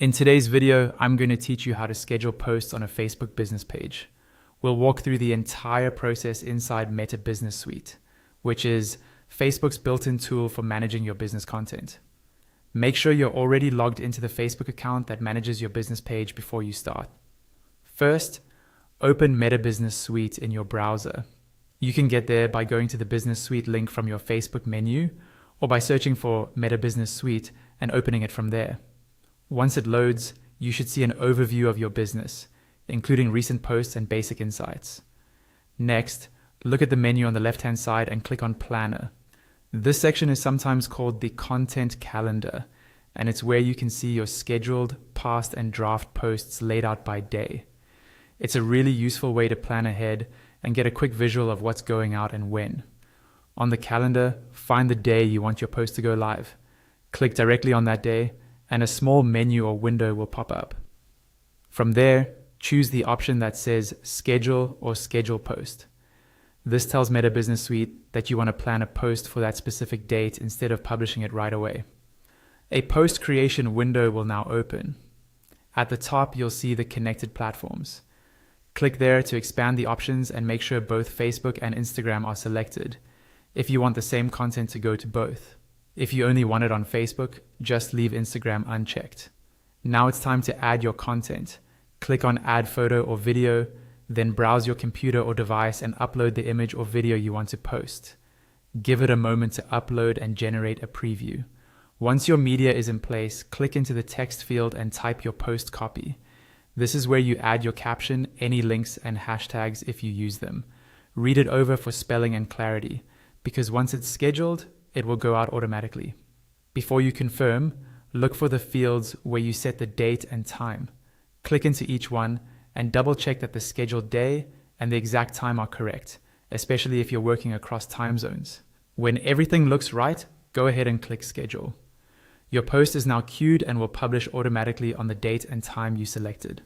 In today's video, I'm going to teach you how to schedule posts on a Facebook business page. We'll walk through the entire process inside Meta Business Suite, which is Facebook's built-in tool for managing your business content. Make sure you're already logged into the Facebook account that manages your business page before you start. First, open Meta Business Suite in your browser. You can get there by going to the Business Suite link from your Facebook menu or by searching for Meta Business Suite and opening it from there. Once it loads, you should see an overview of your business, including recent posts and basic insights. Next, look at the menu on the left-hand side and click on Planner. This section is sometimes called the Content Calendar, and it's where you can see your scheduled, past, and draft posts laid out by day. It's a really useful way to plan ahead and get a quick visual of what's going out and when. On the calendar, find the day you want your post to go live. Click directly on that day, and a small menu or window will pop up. From there, choose the option that says Schedule or Schedule Post. This tells Meta Business Suite that you want to plan a post for that specific date instead of publishing it right away. A post creation window will now open. At the top, you'll see the connected platforms. Click there to expand the options and make sure both Facebook and Instagram are selected, if you want the same content to go to both. If you only want it on Facebook, just leave Instagram unchecked. Now it's time to add your content. Click on Add Photo or Video, then browse your computer or device and upload the image or video you want to post. Give it a moment to upload and generate a preview. Once your media is in place, click into the text field and type your post copy. This is where you add your caption, any links, and hashtags if you use them. Read it over for spelling and clarity, because once it's scheduled, it will go out automatically. Before you confirm, look for the fields where you set the date and time. Click into each one and double check that the scheduled day and the exact time are correct, especially if you're working across time zones. When everything looks right, go ahead and click schedule. Your post is now queued and will publish automatically on the date and time you selected.